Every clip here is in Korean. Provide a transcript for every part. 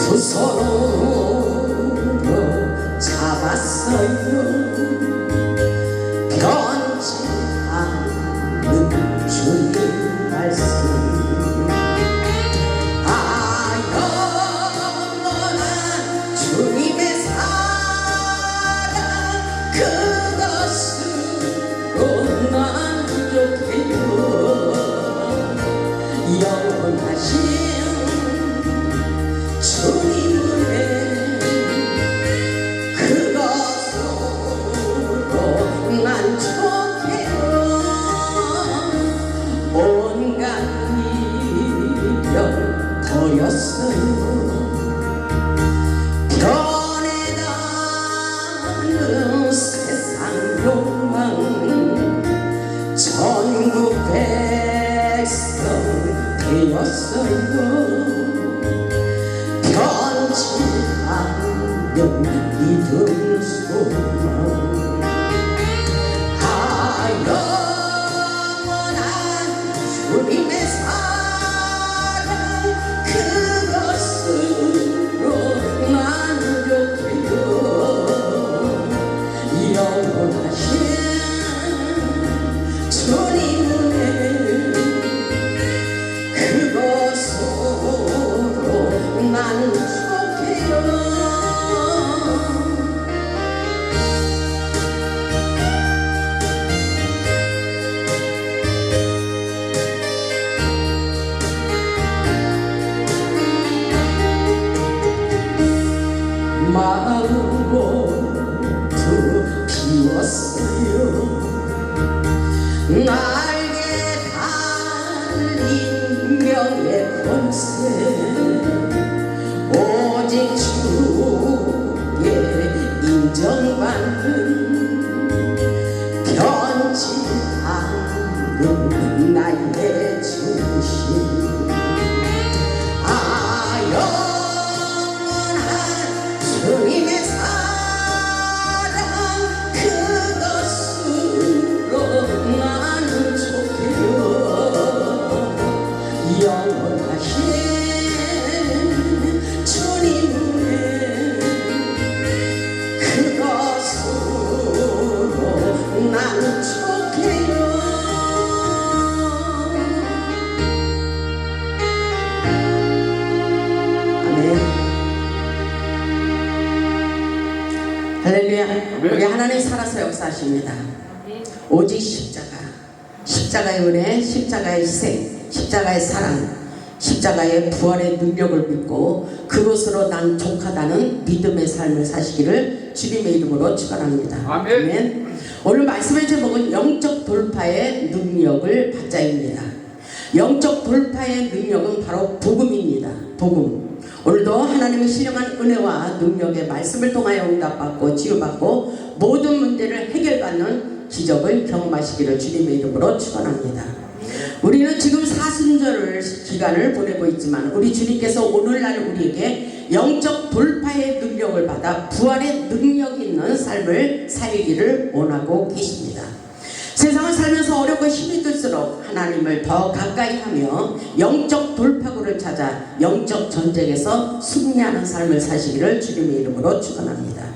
두 손으로 잡았어요. 변치 않는 주님 말씀. 영원한 주님의 사랑, 그것으로 만족해요. 영원하신 주님 은혜, 그것으로 만족해요. 온갖 미련 버렸어요. 변해가는 세상 욕망, 전국 백성 되었어요. 변치 않는 믿음 소망. 영원한 주님의 사랑, 그것으로 만족해요. 영원하신 주님 은혜, 그것으로 만족해요. 마음 모두 비웠어요. 날개 달린 명예 권세, 오직 주의 인정받는 변치 않는 나의 중심. 영원한 주님의 사랑, 그것으로 만족해요. 영원하신 주님 은혜, 그것으로 만족해요. 아멘. 할렐루야. 우리 하나님 살아서 역사하십니다. 오직 십자가의 은혜, 십자가의 희생, 십자가의 사랑, 십자가의 부활의 능력을 믿고 그것으로 난 족하다는 믿음의 삶을 사시기를 주님의 이름으로 축원합니다. 아멘. 오늘 말씀의 제목은 영적 돌파의 능력을 받자입니다. 영적 돌파의 능력은 바로 복음입니다. 복음. 오늘도 하나님의 신령한 은혜와 능력의 말씀을 통하여 응답받고 치유받고 모든 문제를 해결받는 기적을 경험하시기를 주님의 이름으로 축원합니다. 우리는 지금 사순절 기간을 보내고 있지만 우리 주님께서 오늘날 우리에게 영적 돌파의 능력을 받아 부활의 능력 있는 삶을 살기를 원하고 계십니다. 세상을 살면서 어렵고 힘이 들수록 하나님을 더 가까이 하며 영적 돌파구를 찾아 영적 전쟁에서 승리하는 삶을 사시기를 주님의 이름으로 축원합니다.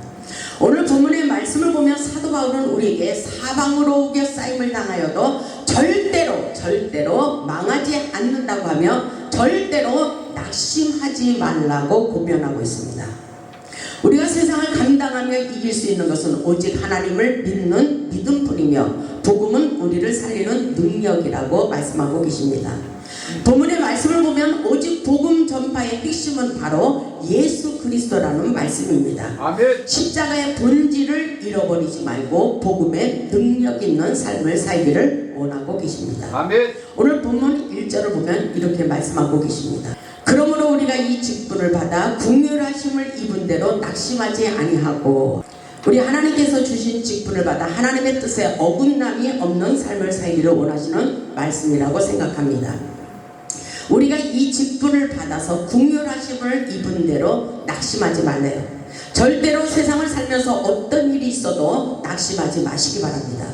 오늘 본문의 말씀을 보면 사도 바울은 우리에게 사방으로 우겨 쌓임을 당하여도 절대로 망하지 않는다고 하며 절대로 낙심하지 말라고 고면하고 있습니다. 우리가 세상을 감당하며 이길 수 있는 것은 오직 하나님을 믿는 믿음뿐이며 복음은 우리를 살리는 능력이라고 말씀하고 계십니다. 본문의 말씀을 보면 오직 복음 전파의 핵심은 바로 예수 그리스도라는 말씀입니다. 아멘. 십자가의 본질을 잃어버리지 말고 복음의 능력 있는 삶을 살기를 원하고 계십니다. 아멘. 오늘 본문 1절을 보면 이렇게 말씀하고 계십니다. 그러므로 우리가 이 직분을 받아 긍휼하심을 입은 대로 낙심하지 아니하고 우리 하나님께서 주신 직분을 받아 하나님의 뜻에 어긋남이 없는 삶을 살기를 원하시는 말씀이라고 생각합니다. 우리가 이 직분을 받아서 긍휼하심을 입은 대로 낙심하지 말래요. 절대로 세상을 살면서 어떤 일이 있어도 낙심하지 마시기 바랍니다.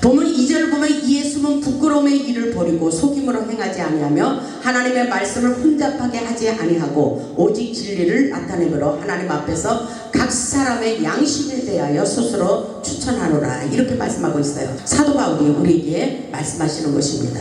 보면 2절을 보면 이에 숨은 부끄러움의 일을 버리고 속임으로 행하지 아니하며 하나님의 말씀을 혼잡하게 하지 아니하고 오직 진리를 나타내므로 하나님 앞에서 각 사람의 양심에 대하여 스스로 추천하노라. 이렇게 말씀하고 있어요. 사도 바울이 우리에게 말씀하시는 것입니다.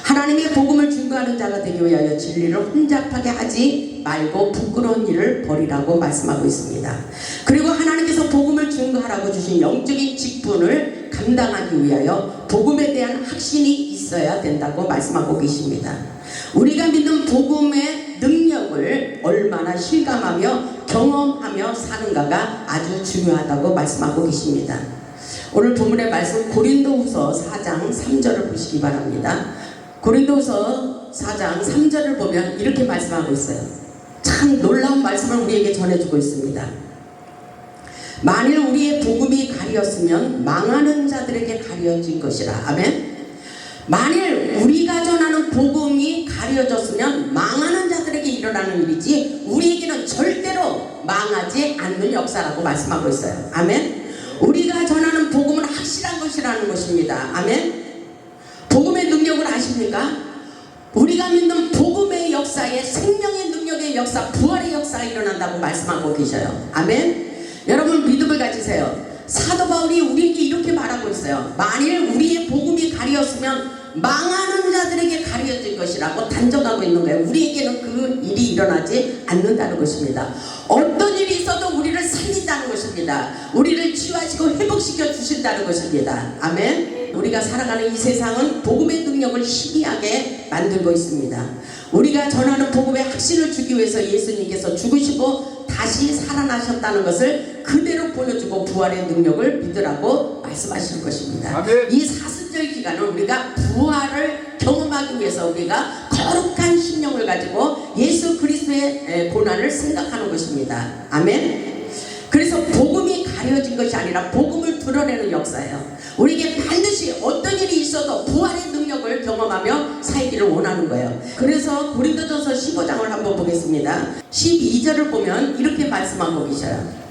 하나님의 복음을 증거하는 자가 되기 위하여 진리를 혼잡하게 하지 말고 부끄러운 일을 버리라고 말씀하고 있습니다. 그리고 하나님께서 복음을 증거하라고 주신 영적인 직분을 감당하기 위하여 복음에 대한 확신이 있어야 된다고 말씀하고 계십니다. 우리가 믿는 복음의 능력을 얼마나 실감하며 경험하며 사는가가 아주 중요하다고 말씀하고 계십니다. 오늘 본문의 말씀 고린도후서 4장 3절을 보시기 바랍니다. 고린도후서 4장 3절을 보면 이렇게 말씀하고 있어요. 참 놀라운 말씀을 우리에게 전해주고 있습니다. 만일 우리의 복음이 가리었으면 망하는 자들에게 가려진 것이라. 아멘. 만일 우리가 전하는 복음이 가려졌으면 망하는 자들에게 일어나는 일이지 우리에게는 절대로 망하지 않는 역사라고 말씀하고 있어요. 아멘. 우리가 전하는 복음은 확실한 것이라는 것입니다. 아멘. 복음의 능력을 아십니까? 우리가 믿는 복음의 역사에 생명의 능력의 역사, 부활의 역사가 일어난다고 말씀하고 계셔요. 아멘. 여러분 믿음을 가지세요. 사도 바울이 우리에게 이렇게 말하고 있어요. 만일 우리의 복음이 가리었으면 망하는 자들에게 가려질 것이라고 단정하고 있는 거예요. 우리에게는 그 일이 일어나지 않는다는 것입니다. 어떤 일이 있어도 우리를 살린다는 것입니다. 우리를 치유하시고 회복시켜 주신다는 것입니다. 아멘. 우리가 살아가는 이 세상은 복음의 능력을 희미하게 만들고 있습니다. 우리가 전하는 복음의 확신을 주기 위해서 예수님께서 죽으시고 다시 살아나셨다는 것을 그대로 보여주고 부활의 능력을 믿으라고 말씀하시는 것입니다. 아멘. 이 사순절 기간은 우리가 부활을 경험하기 위해서 우리가 거룩한 심령을 가지고 예수 그리스도의 고난을 생각하는 것입니다. 아멘. 그래서 복음이 가려진 것이 아니라 복음을 드러내는 역사예요. 우리에게 반드시 어떤 일이 있어도 부활의 능력을 경험하며 살기를 원하는 거예요. 그래서 고린도전서 15장을 한번 보겠습니다. 12절을 보면 이렇게 말씀하고 계셔요.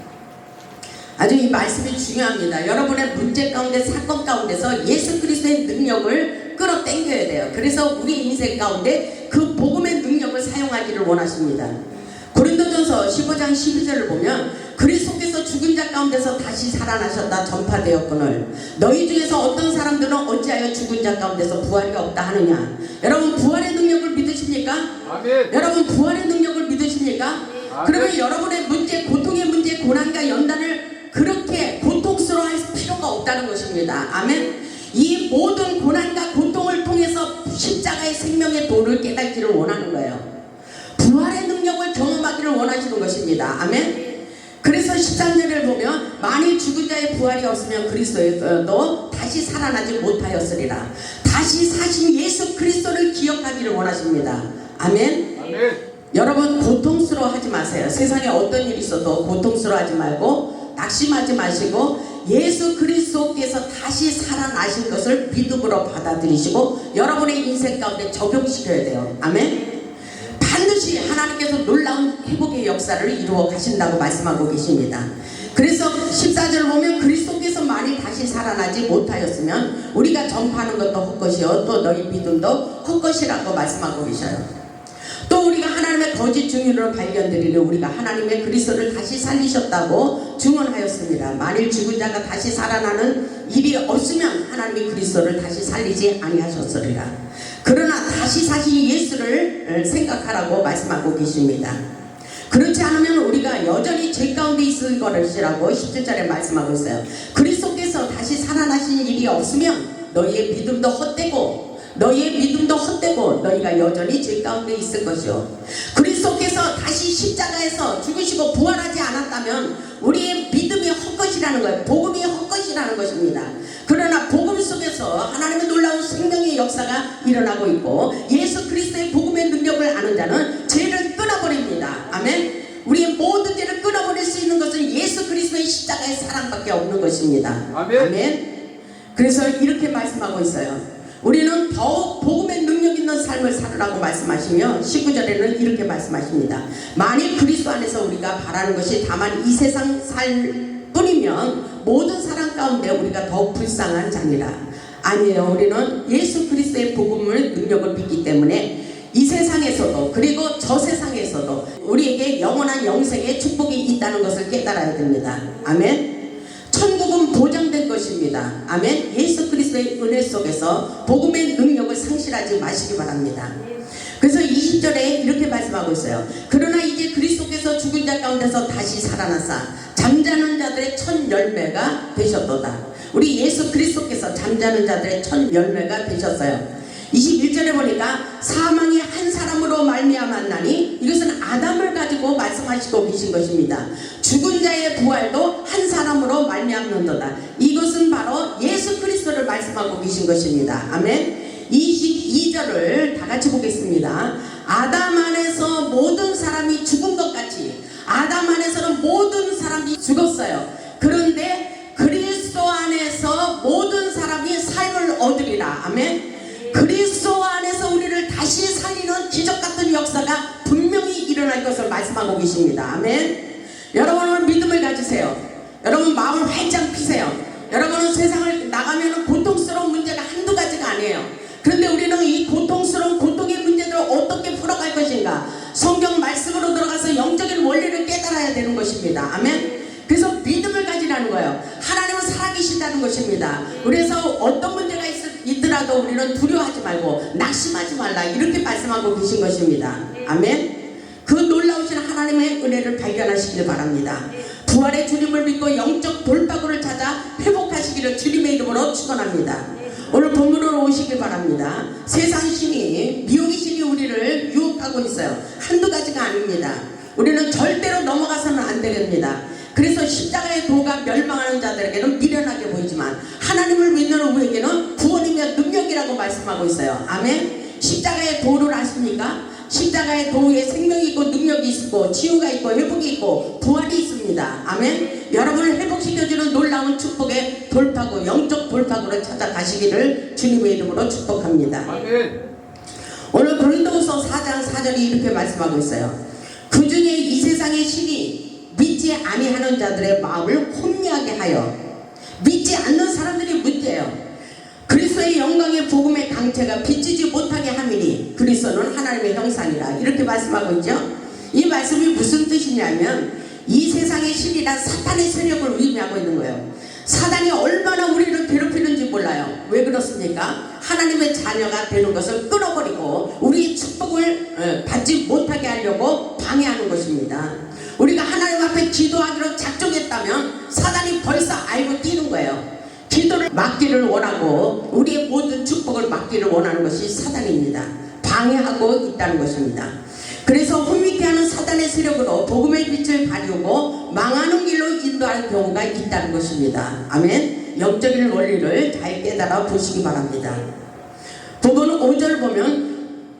아주 이 말씀이 중요합니다. 여러분의 문제 가운데 사건 가운데서 예수 그리스도의 능력을 끌어당겨야 돼요. 그래서 우리 인생 가운데 그 복음의 능력을 사용하기를 원하십니다. 고린도전서 15장 12절을 보면 그리스도께서 죽은 자 가운데서 다시 살아나셨다 전파되었거늘 너희 중에서 어떤 사람들은 어찌하여 죽은 자 가운데서 부활이 없다 하느냐. 여러분 부활의 능력을 믿으십니까? 아멘. 여러분 부활의 능력을 믿으십니까? 아멘. 그러면 여러분의 문제, 고통의 문제, 고난과 연단을 그렇게 고통스러워할 필요가 없다는 것입니다. 아멘. 이 모든 고난과 고통을 통해서 십자가의 생명의 도를 깨닫기를 원하는 거예요. 부활의 능력을 경험하기를 원하시는 것입니다. 아멘. 그래서 13절을 보면 만일 죽은 자의 부활이 없으면 그리스도도 다시 살아나지 못하였으리라. 다시 사신 예수 그리스도를 기억하기를 원하십니다. 아멘. 아멘. 여러분 고통스러워하지 마세요. 세상에 어떤 일이 있어도 고통스러워하지 말고 낙심하지 마시고 예수 그리스도께서 다시 살아나신 것을 믿음으로 받아들이시고 여러분의 인생 가운데 적용시켜야 돼요. 아멘. 반드시 하나님께서 놀라운 회복의 역사를 이루어 가신다고 말씀하고 계십니다. 그래서 14절을 보면 그리스도께서 만일 다시 살아나지 못하였으면 우리가 전파하는 것도 헛것이요 또 너희 믿음도 헛것이라고 말씀하고 계셔요. 또 우리가 하나님의 거짓 증인으로 발견되리니 우리가 하나님의 그리스도를 다시 살리셨다고 증언하였습니다. 만일 죽은 자가 다시 살아나는 일이 없으면 하나님이 그리스도를 다시 살리지 아니하셨으리라. 그러나 다시 사신 예수를 생각하라고 말씀하고 계십니다. 그렇지 않으면 우리가 여전히 죄 가운데 있을 것이라고 17절에 말씀하고 있어요. 그리스도께서 다시 살아나신 일이 없으면 너희의 믿음도 헛되고 너희가 여전히 죄 가운데 있을 것이요. 그리스도께서 다시 십자가에서 죽으시고 부활하지 않았다면 우리의 믿음이 헛것이라는 거예요. 복음이 헛것이라는 것입니다. 그러나 복음 속에서 하나님의 놀라운 생명의 역사가 일어나고 있고 예수 그리스도의 복음의 능력을 아는 자는 죄를 끊어버립니다. 아멘. 우리의 모든 죄를 끊어버릴 수 있는 것은 예수 그리스도의 십자가의 사랑밖에 없는 것입니다. 아멘. 아멘. 그래서 이렇게 말씀하고 있어요. 우리는 더욱 복음의 능력 있는 삶을 살으라고 말씀하시며 19절에는 이렇게 말씀하십니다. 만일 그리스도 안에서 우리가 바라는 것이 다만 이 세상 살 뿐이면 모든 사람 가운데 우리가 더욱 불쌍한 자니라. 아니에요. 우리는 예수 그리스도의 복음을 능력을 믿기 때문에 이 세상에서도 그리고 저 세상에서도 우리에게 영원한 영생의 축복이 있다는 것을 깨달아야 됩니다. 아멘. 천국은 보장된 것입니다. 아멘. 예수 그리스도의 은혜 속에서 복음의 능력을 상실하지 마시기 바랍니다. 그래서 20절에 이렇게 말씀하고 있어요. 그러나 이제 그리스도께서 죽은 자 가운데서 다시 살아나사 잠자는 자들의 첫 열매가 되셨도다. 우리 예수 그리스도께서 잠자는 자들의 첫 열매가 되셨어요. 21절에 보니까 사망이 한 사람으로 말미암았나니 이것은 아담을 가지고 말씀하시고 계신 것입니다. 죽은 자의 부활도 한 사람으로 말미암는도다. 이것은 바로 예수 그리스도를 말씀하고 계신 것입니다. 아멘. 22절을 다 같이 보겠습니다. 아담 안에서 모든 사람이 죽은 것 같이 아담 안에서는 모든 사람이 죽었어요. 그런데 그리스도 안에서 모든 사람이 삶을 얻으리라. 아멘. 그리스도 안에서 우리를 다시 살리는 기적같은 역사가 분명히 일어날 것을 말씀하고 계십니다. 아멘. 여러분은 믿음을 가지세요. 여러분 마음을 활짝 피세요. 여러분은 세상을 나가면 고통스러운 문제가 한두 가지가 아니에요. 그런데 우리는 이 고통스러운 고통의 문제들을 어떻게 풀어갈 것인가, 성경 말씀으로 들어가서 영적인 원리를 깨달아야 되는 것입니다. 아멘. 그래서 믿음을 가지라는 거예요. 하나님은 살아계신다는 것입니다. 그래서 어떤 문제가 있더라도 우리는 두려워하지 말고 낙심하지 말라, 이렇게 말씀하고 계신 것입니다. 아멘. 그 놀라우신 하나님의 은혜를 발견하시길 바랍니다. 부활의 주님을 믿고 영적 돌파구를 찾아 회복하시기를 주님의 이름으로 축원합니다. 오늘 본문으로 오시길 바랍니다. 세상 신이, 미혹의 신이 우리를 유혹하고 있어요. 한두 가지가 아닙니다. 우리는 절대로 넘어가서는 안 되렵니다. 그래서 십자가의 도가 멸망하는 자들에게는 미련하게 보이지만 하나님을 믿는 우리에게는 구원이며 능력이라고 말씀하고 있어요. 아멘. 십자가의 도를 아십니까? 십자가의 도에 생명이 있고 능력이 있고 치유가 있고 회복이 있고 부활이 있습니다. 아멘. 여러분을 회복시켜주는 놀라운 축복의 돌파구, 영적 돌파구를 찾아가시기를 주님의 이름으로 축복합니다. 아멘. 오늘 고린도후서 4장 4절이 이렇게 말씀하고 있어요. 그 중에 이 세상의 신이 믿지 아니하는 자들의 마음을 혼미하게 하여, 믿지 않는 사람들이 문제예요. 그리스도의 영광의 복음의 강체가 비치지 못하게 함이니 그리스도는 하나님의 형상이라, 이렇게 말씀하고 있죠. 이 말씀이 무슨 뜻이냐면 이 세상의 신이란 사탄의 세력을 의미하고 있는 거예요. 사단이 얼마나 우리를 괴롭히는지 몰라요. 왜 그렇습니까? 하나님의 자녀가 되는 것을 끊어버리고 우리의 축복을 받지 못하게 하려고 방해하는 것입니다. 우리가 하나님 앞에 기도하기로 작정했다면 사단이 벌써 알고 뛰는 거예요. 기도를 막기를 원하고 우리의 모든 축복을 막기를 원하는 것이 사단입니다. 방해하고 있다는 것입니다. 그래서 혼미케 하는 사단의 세력으로 복음의 빛을 가리우고 망하는 길로 인도하는 경우가 있다는 것입니다. 아멘. 영적인 원리를 잘 깨달아 보시기 바랍니다. 부분은 5절 보면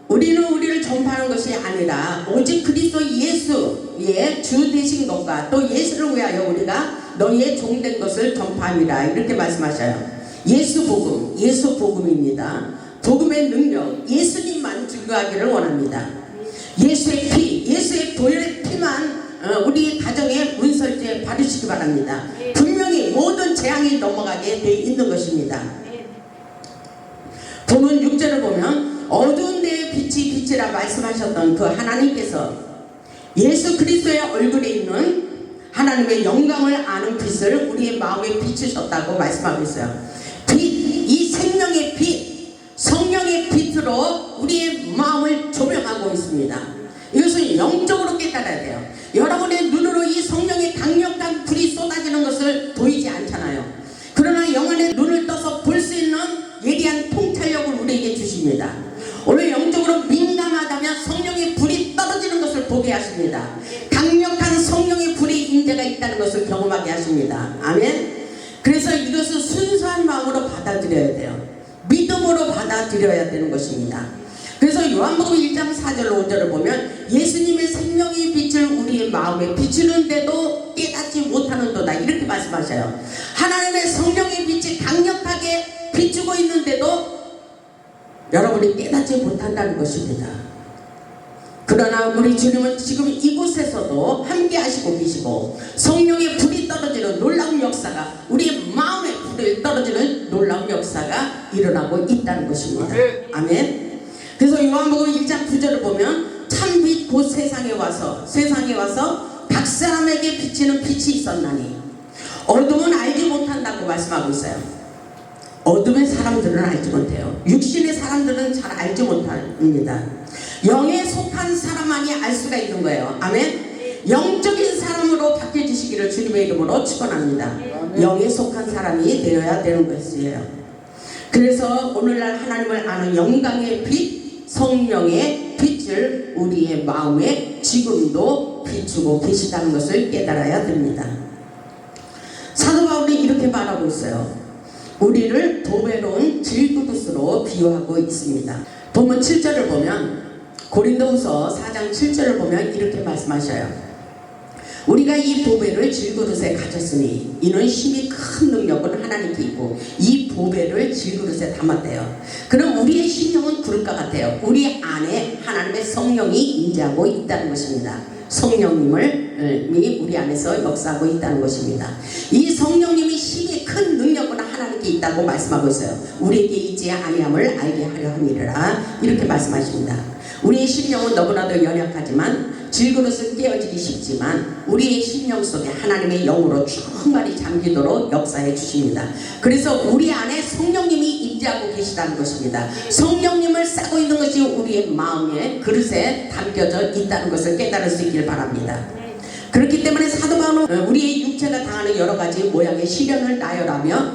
우리는 우리를 전파하는 것이 아니라 오직 그리스도 예수의 주 되신 것과 또 예수를 위하여 우리가 너희의 종된 것을 전파함이라, 이렇게 말씀하셔요. 예수 복음, 예수 복음입니다. 복음의 능력, 예수님만 증거하기를 원합니다. 예수의 피, 예수의 보혈의 피만 우리 가정의 문설주에 바르시기 바랍니다. 분명히 모든 재앙이 넘어가게 되어 있는 것입니다. 본문 6절을 보면 어두운 데에 빛이 빛이라 말씀하셨던 그 하나님께서 예수 그리스도의 얼굴에 있는 하나님의 영광을 아는 빛을 우리의 마음에 비추셨다고 말씀하고 있어요. 빛, 이 생명의 빛, 성령의 빛으로 우리의 마음을 조명하고 있습니다. 이것을 영적으로 깨달아야 돼요. 여러분의 눈으로 이 성령의 강력한 불이 쏟아지는 것을 보이지 않잖아요. 그러나 영안의 눈을 떠서 볼 수 있는 예리한 통찰력을 우리에게 주십니다. 오늘 영적으로 민감하다면 성령의 불이 떨어지는 것을 보게 하십니다. 강력한 성령의 불의 임재가 있다는 것을 경험하게 하십니다. 아멘. 그래서 이것을 순수한 마음으로 받아들여야 돼요. 믿음으로 받아들여야 되는 것입니다. 그래서 요한복음 1장 4절 5절을 보면 예수님의 생명의 빛을 우리의 마음에 비추는데도 깨닫지 못하는도다, 이렇게 말씀하셔요. 하나님의 성령의 빛이 강력하게 비추고 있는데도 여러분이 깨닫지 못한다는 것입니다. 그러나 우리 주님은 지금 이곳에서도 함께 하시고 계시고 성령의 불이 떨어지는 놀라운 역사가, 우리의 마음에 불이 떨어지는 놀라운 역사가 일어나고 있다는 것입니다. 아멘. 그래서 요한복음 1장 9절을 보면 참빛 곧 세상에 와서 각 사람에게 비치는 빛이 있었나니 어둠은 알지 못한다고 말씀하고 있어요. 어둠의 사람들은 알지 못해요. 육신의 사람들은 잘 알지 못합니다. 영에 속한 사람만이 알 수가 있는 거예요. 아멘. 영적인 사람으로 바뀌어주시기를 주님의 이름으로 축원합니다. 영에 속한 사람이 되어야 되는 것이에요. 그래서 오늘날 하나님을 아는 영광의 빛, 성령의 빛을 우리의 마음에 지금도 비추고 계시다는 것을 깨달아야 됩니다. 사도 바울이 이렇게 말하고 있어요. 우리를 도배로운 질그릇으로 비유하고 있습니다. 본문 7절을 보면, 고린도후서 4장 7절을 보면 이렇게 말씀하셔요. 우리가 이 보배를 질그릇에 가졌으니 이는 힘이 큰 능력은 하나님께 있고 이 보배를 질그릇에 담았대요. 그럼 우리의 심령은 그럴 것 같아요. 우리 안에 하나님의 성령이 임재하고 있다는 것입니다. 성령님이 우리 안에서 역사하고 있다는 것입니다. 이 성령님이 힘이 큰 능력은 하나님께 있다고 말씀하고 있어요. 우리에게 있지 아니함을 알게 하려 함이라, 이렇게 말씀하십니다. 우리의 심령은 너무나도 연약하지만 질그릇은 깨어지기 쉽지만 우리의 심령 속에 하나님의 영으로 충만히 잠기도록 역사해 주십니다. 그래서 우리 안에 성령님이 임재하고 계시다는 것입니다. 성령님을 싸고 있는 것이 우리의 마음의 그릇에 담겨져 있다는 것을 깨달을 수 있길 바랍니다. 그렇기 때문에 사도 바울은 우리의 육체가 당하는 여러 가지 모양의 시련을 나열하며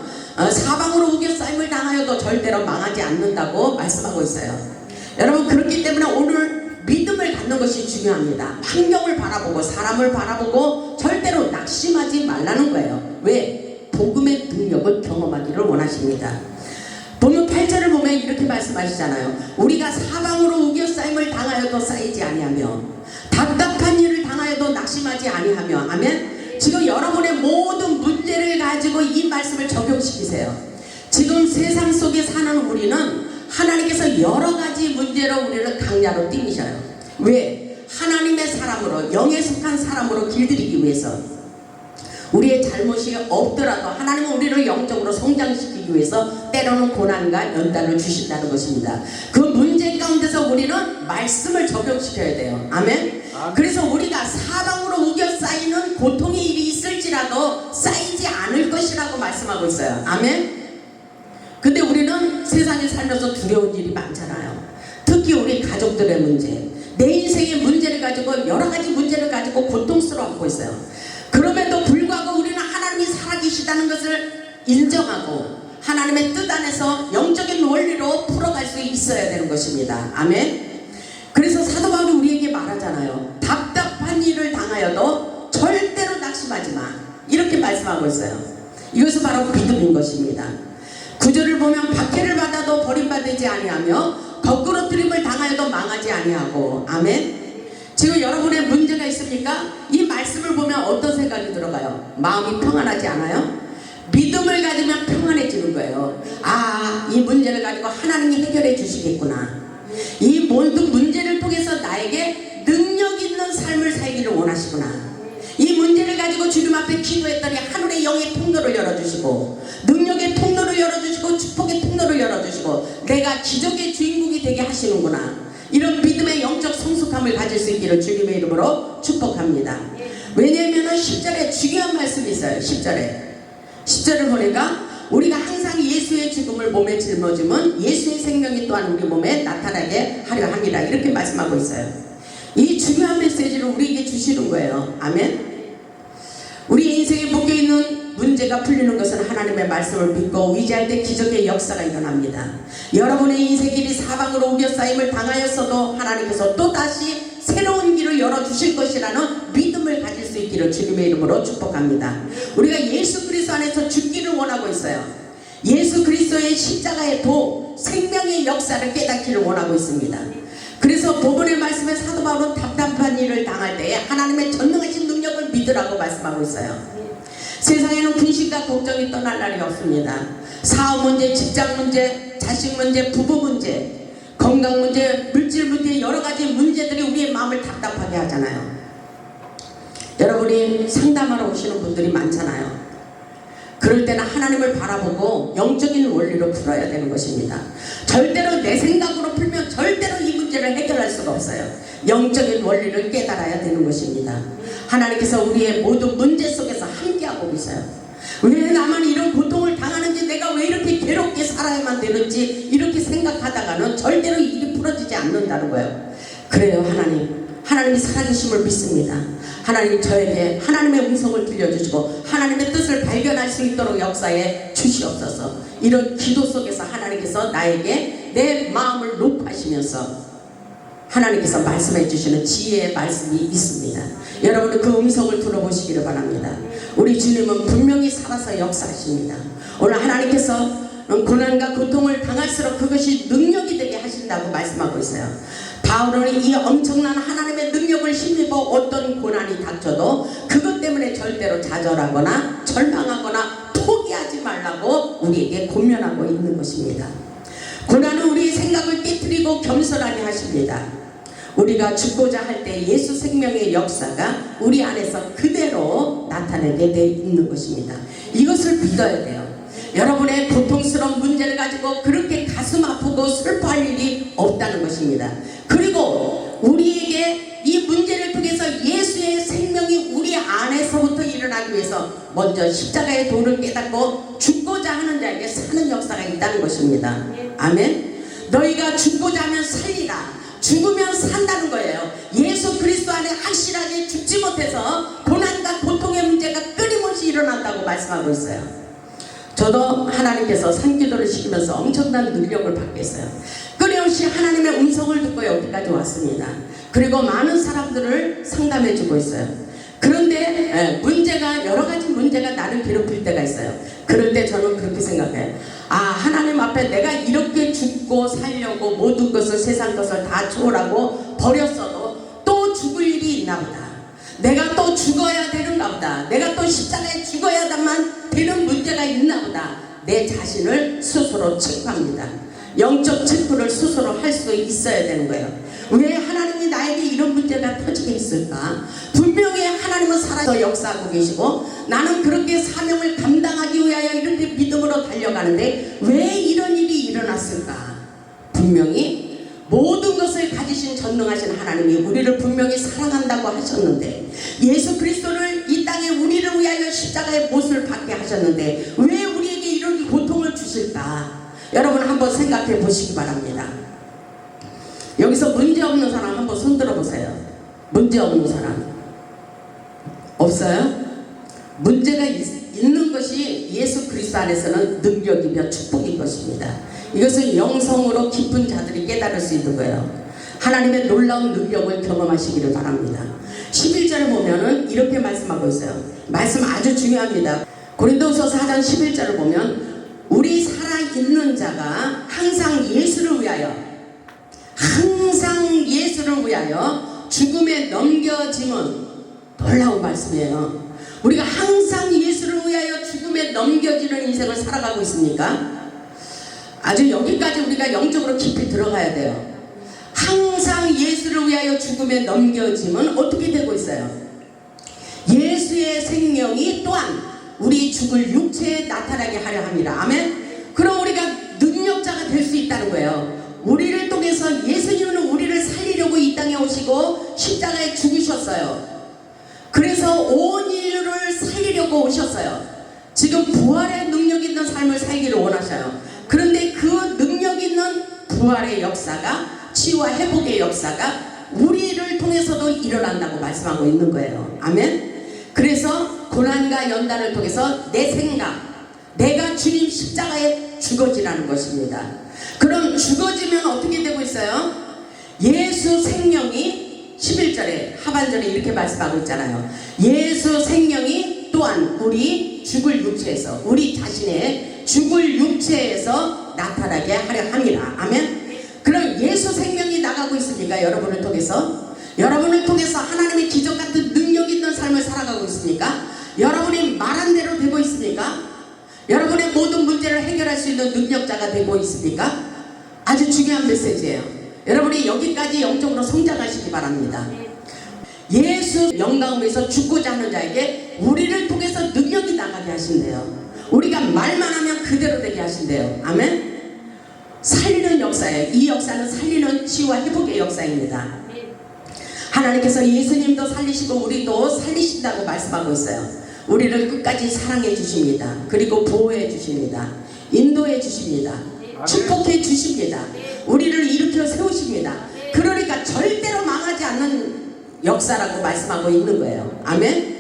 사방으로 우겨싸임을 당하여도 절대로 망하지 않는다고 말씀하고 있어요. 여러분, 그렇기 때문에 오늘 믿음을 갖는 것이 중요합니다. 환경을 바라보고 사람을 바라보고 절대로 낙심하지 말라는 거예요. 왜? 복음의 능력을 경험하기를 원하십니다. 본문 8절을 보면 이렇게 말씀하시잖아요. 우리가 사방으로 우겨싸임을 당하여도 쌓이지 아니하며 답답한 일을 당하여도 낙심하지 아니하며. 아멘. 지금 여러분의 모든 문제를 가지고 이 말씀을 적용시키세요. 지금 세상 속에 사는 우리는 하나님께서 여러 가지 문제로 우리를 강야로 띄우셔요. 왜? 하나님의 사람으로, 영에 속한 사람으로 길들이기 위해서. 우리의 잘못이 없더라도 하나님은 우리를 영적으로 성장시키기 위해서 때로는 고난과 연단을 주신다는 것입니다. 그 문제 가운데서 우리는 말씀을 적용시켜야 돼요. 아멘. 그래서 우리가 사방으로 우겨싸이는 고통의 일이 있을지라도 쌓이지 않을 것이라고 말씀하고 있어요. 아멘. 근데 우리는 세상에 살면서 두려운 일이 많잖아요. 특히 우리 가족들의 문제, 내 인생의 문제를 가지고 여러 가지 문제를 가지고 고통스러워하고 있어요. 그럼에도 불구하고 우리는 하나님이 살아계시다는 것을 인정하고 하나님의 뜻 안에서 영적인 원리로 풀어갈 수 있어야 되는 것입니다. 아멘. 그래서 사도 바울이 우리에게 말하잖아요. 답답한 일을 당하여도 절대로 낙심하지 마, 이렇게 말씀하고 있어요. 이것은 바로 믿음인 것입니다. 구절을 보면 박해를 받아도 버림받지 아니하며 거꾸러뜨림을 당하여도 망하지 아니하고. 아멘. 지금 여러분의 문제가 있습니까? 이 말씀을 보면 어떤 생각이 들어가요? 마음이 평안하지 않아요? 믿음을 가지면 평안해지는 거예요. 아, 이 문제를 가지고 하나님이 해결해 주시겠구나. 이 모든 문제를 통해서 나에게 능력 있는 삶을 살기를 원하시구나. 이 문제를 가지고 주님 앞에 기도했더니 하늘의 영의 통로를 열어주시고 능력의 통로를 열어주시고 축복의 통로를 열어주시고 내가 기적의 주인공이 되게 하시는구나. 이런 믿음의 영적 성숙함을 가질 수 있기를 주님의 이름으로 축복합니다. 왜냐하면 10절에 중요한 말씀이 있어요. 10절을 보니까 우리가 항상 예수의 죽음을 몸에 짊어지면 예수의 생명이 또한 우리 몸에 나타나게 하려 합니다. 이렇게 말씀하고 있어요. 이 중요한 메시지를 우리에게 주시는 거예요. 아멘. 우리 인생에 묶여있는 문제가 풀리는 것은 하나님의 말씀을 믿고 의지할 때 기적의 역사가 일어납니다. 여러분의 인생길이 사방으로 우겨싸임을 당하였어도 하나님께서 또다시 새로운 길을 열어주실 것이라는 믿음을 가질 수 있기를 주님의 이름으로 축복합니다. 우리가 예수 그리스도 안에서 죽기를 원하고 있어요. 예수 그리스도의 십자가의 도, 생명의 역사를 깨닫기를 원하고 있습니다. 그래서 본문의 말씀에 사도 바울은 답답한 일을 당할 때에 하나님의 전능하신 능력을 믿으라고 말씀하고 있어요. 세상에는 근심과 걱정이 떠날 날이 없습니다. 사업 문제, 직장 문제, 자식 문제, 부부 문제, 건강 문제, 물질 문제, 여러 가지 문제들이 우리의 마음을 답답하게 하잖아요. 여러분이 상담하러 오시는 분들이 많잖아요. 그럴 때는 하나님을 바라보고 영적인 원리로 풀어야 되는 것입니다. 절대로 내 생각으로 풀면 절대로 이 문제를 해결할 수가 없어요. 영적인 원리를 깨달아야 되는 것입니다. 하나님께서 우리의 모든 문제 속에서 함께하고 계세요. 왜 나만 이런 고통을 당하는지, 내가 왜 이렇게 괴롭게 살아야만 되는지 이렇게 생각하다가는 절대로 일이 풀어지지 않는다는 거예요. 그래요. 하나님이 살아계심을 믿습니다. 하나님 저에게 하나님의 음성을 들려주시고 하나님의 뜻을 발견할 수 있도록 역사에 주시옵소서. 이런 기도 속에서 하나님께서 나에게 내 마음을 높아지면서 하나님께서 말씀해 주시는 지혜의 말씀이 있습니다. 여러분은 그 음성을 들어보시기를 바랍니다. 우리 주님은 분명히 살아서 역사하십니다. 오늘 하나님께서 고난과 고통을 당할수록 그것이 능력이 되게 하신다고 말씀하고 있어요. 바울은 이 엄청난 하나님의 능력을 힘입어 어떤 고난이 닥쳐도 그것 때문에 절대로 좌절하거나 절망하거나 포기하지 말라고 우리에게 권면하고 있는 것입니다. 고난은 우리의 생각을 깨뜨리고 겸손하게 하십니다. 우리가 죽고자 할 때 예수 생명의 역사가 우리 안에서 그대로 나타나게 돼 있는 것입니다. 이것을 믿어야 돼요. 여러분의 고통스러운 문제를 가지고 그렇게 가슴 아프고 슬퍼할 일이 없다는 것입니다. 그리고 우리에게 이 문제를 통해서 예수의 생명이 우리 안에서부터 일어나기 위해서 먼저 십자가의 도를 깨닫고 죽고자 하는 자에게 사는 역사가 있다는 것입니다. 아멘. 너희가 죽고자 하면 살리라. 죽으면 산다는 거예요. 예수 그리스도 안에 확실하게 죽지 못해서 고난과 고통의 문제가 끊임없이 일어난다고 말씀하고 있어요. 저도 하나님께서 산기도를 시키면서 엄청난 능력을 받게 했어요. 끊임없이 하나님의 음성을 듣고 여기까지 왔습니다. 그리고 많은 사람들을 상담해주고 있어요. 그런데 문제가, 여러 가지 문제가 나를 괴롭힐 때가 있어요. 그럴 때 저는 그렇게 생각해요. 하나님 앞에 내가 이렇게 죽고 살려고 모든 것을, 세상 것을 다 초월하고 버렸어도 또 죽을 일이 있나 보다. 내가 또 죽어야 되는가 보다. 내가 또 십자가에 죽어야만 되는 문제가 있나 보다. 내 자신을 스스로 체크합니다. 영적 체크를 스스로 할 수 있어야 되는 거예요. 왜 하나님이 나에게 이런 문제가 터지게 했을까? 분명히 하나님은 살아서 역사하고 계시고 나는 그렇게 사명을 감당하기 위하여 이렇게 믿음으로 달려가는데 왜 이런 일이 일어났을까? 분명히 모든 것을 가지신 전능하신 하나님이 우리를 분명히 사랑한다고 하셨는데, 예수 그리스도를 이 땅에 우리를 위하여 십자가의 못을 받게 하셨는데 왜 우리에게 이런 고통을 주실까? 여러분 한번 생각해 보시기 바랍니다. 여기서 문제 없는 사람 한번 손 들어 보세요. 문제 없는 사람 없어요? 문제가 있는 것이 예수 그리스도 안에서는 능력이며 축복인 것입니다. 이것은 영성으로 깊은 자들이 깨달을 수 있는 거예요. 하나님의 놀라운 능력을 경험하시기를 바랍니다. 11절을 보면은 이렇게 말씀하고 있어요. 말씀 아주 중요합니다. 고린도후서 4장 11절을 보면 우리 살아있는 자가 항상 예수를 위하여 죽음에 넘겨짐은 놀라운 말씀이에요. 우리가 항상 예수를 위하여 죽음에 넘겨지는 인생을 살아가고 있습니까? 아주 여기까지 우리가 영적으로 깊이 들어가야 돼요. 항상 예수를 위하여 죽음에 넘겨짐은 어떻게 되고 있어요? 예수의 생명이 또한 우리 죽을 육체에 나타나게 하려 합니다. 아멘. 그럼 우리가 능력자가 될 수 있다는 거예요. 우리를 통해서 예수님은 우리를 살리려고 이 땅에 오시고 십자가에 죽으셨어요. 그래서 온 인류를 살리려고 오셨어요. 지금 부활의 능력 있는 삶을 살기를 원하셔요. 그런데 그 능력 있는 부활의 역사가, 치유와 회복의 역사가 우리를 통해서도 일어난다고 말씀하고 있는 거예요. 아멘. 그래서 고난과 연단을 통해서 내 생각, 내가 주님 십자가에 죽어지라는 것입니다. 그럼 죽어지면 어떻게 되고 있어요? 예수 생명이 11절에 하반절에 이렇게 말씀하고 있잖아요. 예수 생명이 또한 우리 죽을 육체에서, 우리 자신의 죽을 육체에서 나타나게 하려 함이라. 아멘. 그럼 예수 생명이 나가고 있습니까? 여러분을 통해서? 여러분을 통해서 하나님의 기적 같은 능력 있는 삶을 살아가고 있습니까? 여러분이 말한 대로 되고 있습니까? 여러분의 모든 문제를 해결할 수 있는 능력자가 되고 있습니까? 아주 중요한 메시지예요. 여러분이 여기까지 영적으로 성장하시기 바랍니다. 예수 영광에서 죽고자 하는 자에게 우리를 통해서 능력이 나가게 하신대요. 우리가 말만 하면 그대로 되게 하신대요. 아멘. 살리는 역사예요. 이 역사는 살리는 치유와 회복의 역사입니다. 하나님께서 예수님도 살리시고 우리도 살리신다고 말씀하고 있어요. 우리를 끝까지 사랑해 주십니다. 그리고 보호해 주십니다. 인도해 주십니다. 축복해 주십니다. 우리를 일으켜 세우십니다. 그러니까 절대로 망하지 않는 역사라고 말씀하고 있는 거예요. 아멘.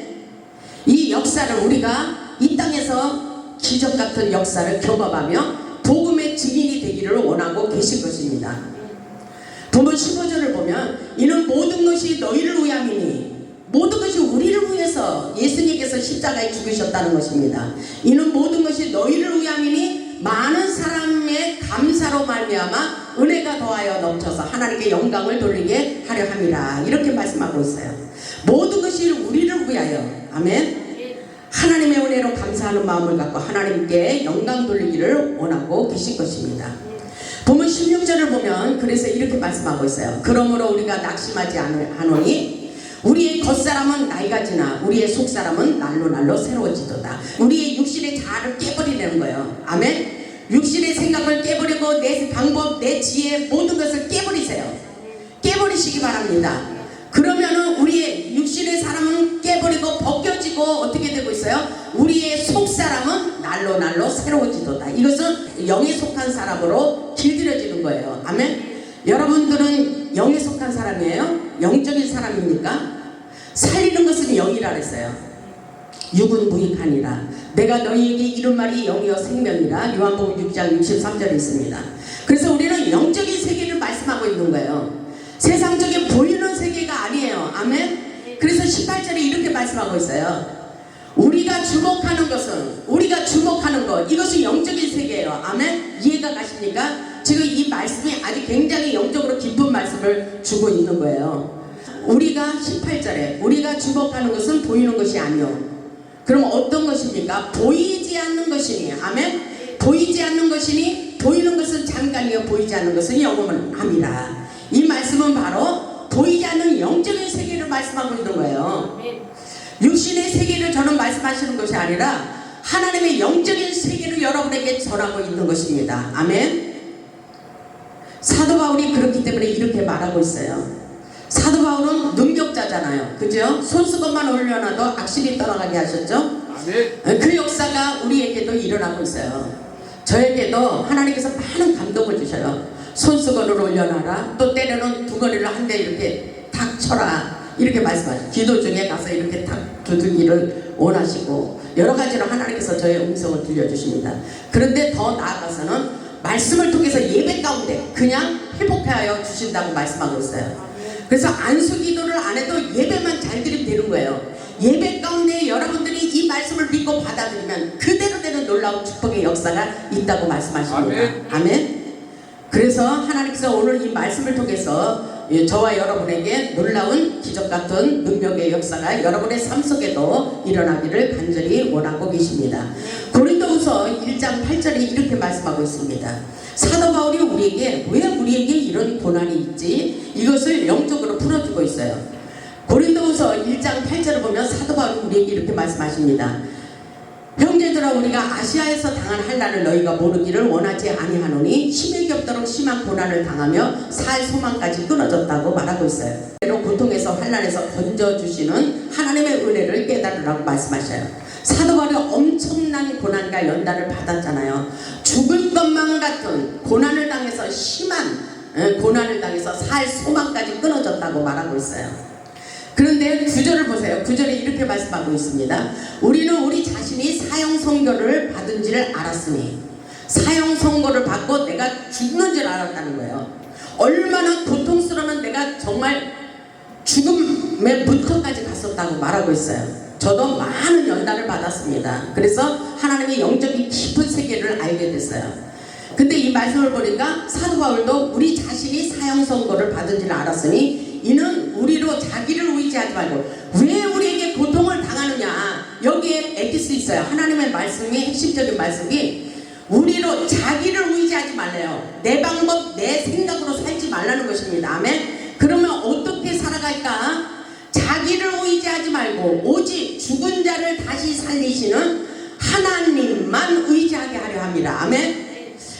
이 역사를 우리가 이 땅에서 기적 같은 역사를 경험하며 복음의 증인이 되기를 원하고 계신 것입니다. 본문 15절을 보면 이는 모든 것이 너희를 위함이니, 모든 것이 우리를 위해서 예수님께서 십자가에 죽으셨다는 것입니다. 이는 모든 것이 너희를 위함이니 많은 사람의 감사로 말미암아 은혜가 더하여 넘쳐서 하나님께 영광을 돌리게 하려 함이라. 이렇게 말씀하고 있어요. 모든 것이 우리를 위하여. 아멘. 하나님의 은혜로 감사하는 마음을 갖고 하나님께 영광 돌리기를 원하고 계신 것입니다. 본문 16절을 보면 그래서 이렇게 말씀하고 있어요. 그러므로 우리가 낙심하지 않으니 우리의 겉사람은 나이가 지나 우리의 속사람은 날로 새로워지도다. 우리의 육신의 자아를 깨버리는 거예요. 아멘. 육신의 생각을 깨버리고 내 방법, 내 지혜 모든 것을 깨버리세요. 깨버리시기 바랍니다. 그러면은 우리의 육신의 사람은 깨버리고 벗겨지고 어떻게 되고 있어요? 우리의 속사람은 날로 새로워지도다. 이것은 영에 속한 사람으로 길들여지는 거예요. 아멘. 여러분들은 영에 속한 사람이에요? 영적인 사람입니까? 살리는 것은 영이라 그랬어요. 육은 무익하니라. 내가 너희에게 이른 말이 영이여 생명이라. 요한복음 6장 63절에 있습니다. 그래서 우리는 영적인 세계를 말씀하고 있는 거예요. 세상적인 보이는 세계가 아니에요. 아멘. 그래서 18절에 이렇게 말씀하고 있어요. 우리가 주목하는 것, 이것이 영적인 세계예요. 아멘. 이해가 가십니까? 지금 이 말씀이 아주 굉장히 영적으로 깊은 말씀을 주고 있는 거예요. 우리가 18절에 우리가 주목하는 것은 보이는 것이 아니요. 그럼 어떤 것입니까? 보이지 않는 것이니. 아멘. 보이지 않는 것이니 보이는 것은 잠깐이요 보이지 않는 것은 영원함이라. 이 말씀은 바로 보이지 않는 영적인 세계를 말씀하고 있는 거예요. 육신의 세계를 저는 말씀하시는 것이 아니라 하나님의 영적인 세계를 여러분에게 전하고 있는 것입니다. 아멘. 사도 바울이 그렇기 때문에 이렇게 말하고 있어요. 사도 바울은 능력자잖아요. 그죠? 손수건만 올려놔도 악신이 떠나가게 하셨죠? 아멘. 그 역사가 우리에게도 일어나고 있어요. 저에게도 하나님께서 많은 감동을 주셔요. 손수건을 올려놔라. 또 때려는 두거리를 한 대 이렇게 탁 쳐라. 이렇게 말씀하시고 기도 중에 가서 이렇게 탁 두드기를 원하시고 여러 가지로 하나님께서 저의 음성을 들려주십니다. 그런데 더 나아가서는 말씀을 통해서 예배 가운데 그냥 회복하여 주신다고 말씀하고 있어요. 그래서 안수 기도를 안 해도 예배만 잘 드리면 되는 거예요. 예배 가운데 여러분들이 이 말씀을 믿고 받아들이면 그대로 되는 놀라운 축복의 역사가 있다고 말씀하십니다. 아멘. 아멘. 그래서 하나님께서 오늘 이 말씀을 통해서 저와 여러분에게 놀라운 기적 같은 능력의 역사가 여러분의 삶 속에도 일어나기를 간절히 원하고 계십니다. 고린도후서 1장 8절에 이렇게 말씀하고 있습니다. 사도 바울이 왜 우리에게 이런 고난이 있지? 이것을 영적으로 풀어주고 있어요. 고린도후서 1장 8절을 보면 사도 바울이 우리에게 이렇게 말씀하십니다. 형제들아 우리가 아시아에서 당한 환난을 너희가 모르기를 원하지 아니하노니 심히 겹도록 심한 고난을 당하며 살 소망까지 끊어졌다고 말하고 있어요. 고통에서 환난에서 건져주시는 하나님의 은혜를 깨달으라고 말씀하셔요. 사도 바울이 엄청난 고난과 연단을 받았잖아요. 죽을 것만 같은 고난을 당해서 심한 고난을 당해서 살 소망까지 끊어졌다고 말하고 있어요. 그런데 9절을 보세요. 9절에 이렇게 말씀하고 있습니다. 우리는 우리 자신이 사형 선고를 받은지를 알았으니 사형 선고를 받고 내가 죽는 줄 알았다는 거예요. 얼마나 고통스러우면 내가 정말 죽음의 문턱까지 갔었다고 말하고 있어요. 저도 많은 연단을 받았습니다. 그래서 하나님의 영적인 깊은 세계를 알게 됐어요. 근데 이 말씀을 보니까 사도 바울도 우리 자신이 사형 선고를 받은지를 알았으니 이는 우리로 자기를 의지하지 말고 왜 우리에게 고통을 당하느냐. 여기에 에피스 있어요. 하나님의 말씀이 핵심적인 말씀이 우리로 자기를 의지하지 말래요. 내 방법, 내 생각으로 살지 말라는 것입니다. 아멘. 그러면 어떻게 살아갈까? 자기를 의지하지 말고 오직 죽은 자를 다시 살리시는 하나님만 의지하게 하려 합니다. 아멘.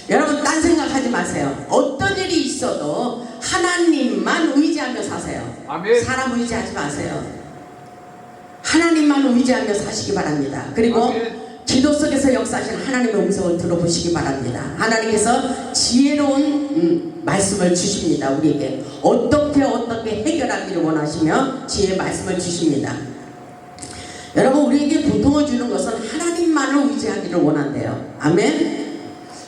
여러분 딴 생각하지 마세요. 어떤 일이 있어도 하나님만 의지하며 사세요. 아멘. 사람 의지하지 마세요. 하나님만 의지하며 사시기 바랍니다. 그리고 아멘. 기도 속에서 역사하시는 하나님의 음성을 들어보시기 바랍니다. 하나님께서 지혜로운 말씀을 주십니다. 우리에게 어떻게 해결하기를 원하시며 지혜의 말씀을 주십니다. 여러분 우리에게 고통을 주는 것은 하나님만을 의지하기를 원한대요. 아멘.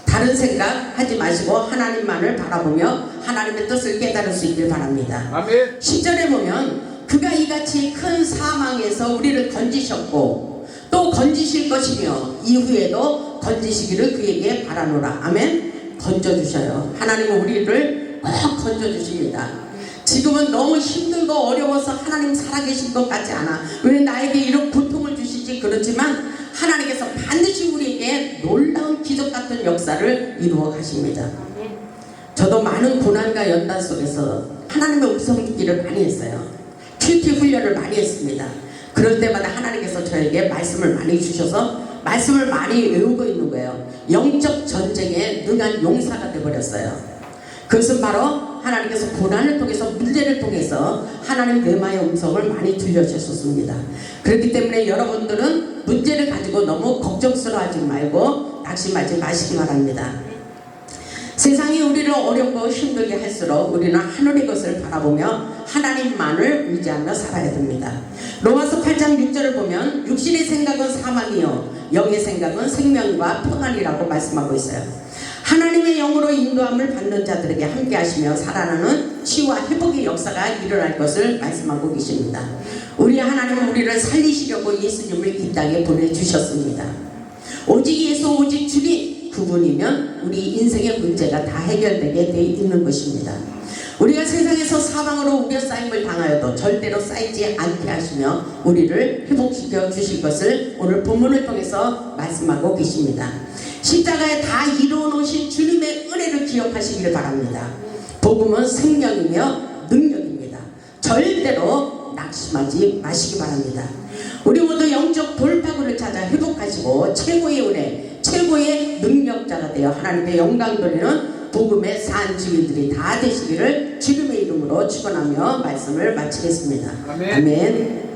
다른 생각 하지 마시고 하나님만을 바라보며 하나님의 뜻을 깨달을 수 있길 바랍니다. 아멘. 10절에 보면 그가 이같이 큰 사망에서 우리를 건지셨고 또 건지실 것이며 이후에도 건지시기를 그에게 바라노라. 아멘. 건져주셔요. 하나님은 우리를 꼭 건져주십니다. 지금은 너무 힘들고 어려워서 하나님 살아계신 것 같지 않아. 왜 나에게 이런 고통을 주시지? 그렇지만 하나님께서 반드시 우리에게 놀라운 기적 같은 역사를 이루어 가십니다. 저도 많은 고난과 연단 속에서 하나님의 음성 듣기를 많이 했어요. 큐티 훈련을 많이 했습니다. 그럴 때마다 하나님께서 저에게 말씀을 많이 주셔서 말씀을 많이 외우고 있는 거예요. 영적 전쟁에 능한 용사가 되어버렸어요. 그것은 바로 하나님께서 고난을 통해서 문제를 통해서 하나님 뇌마의 음성을 많이 들려주셨습니다. 그렇기 때문에 여러분들은 문제를 가지고 너무 걱정스러워하지 말고 낙심하지 마시기 바랍니다. 세상이 우리를 어렵고 힘들게 할수록 우리는 하늘의 것을 바라보며 하나님만을 의지하며 살아야 됩니다. 로마서 8장 6절을 보면 육신의 생각은 사망이요 영의 생각은 생명과 평안이라고 말씀하고 있어요. 하나님의 영으로 인도함을 받는 자들에게 함께 하시며 살아나는 치유와 회복의 역사가 일어날 것을 말씀하고 계십니다. 우리 하나님은 우리를 살리시려고 예수님을 이 땅에 보내주셨습니다. 오직 예수 오직 주님 그분이면 우리 인생의 문제가 다 해결되게 되어 있는 것입니다. 우리가 세상에서 사망으로 우려싸임을 당하여도 절대로 쌓이지 않게 하시며 우리를 회복시켜 주실 것을 오늘 본문을 통해서 말씀하고 계십니다. 십자가에 다 이루어 놓으신 주님의 은혜를 기억하시기를 바랍니다. 복음은 생명이며 능력입니다. 절대로 낙심하지 마시기 바랍니다. 우리 모두 영적 돌파구를 찾아 회복하시고 최고의 은혜, 최고의 능력자가 되어 하나님의 영광 돌리는 복음의 산 주민들이 다 되시기를 주님의 이름으로 축원하며 말씀을 마치겠습니다. 아멘. 아멘.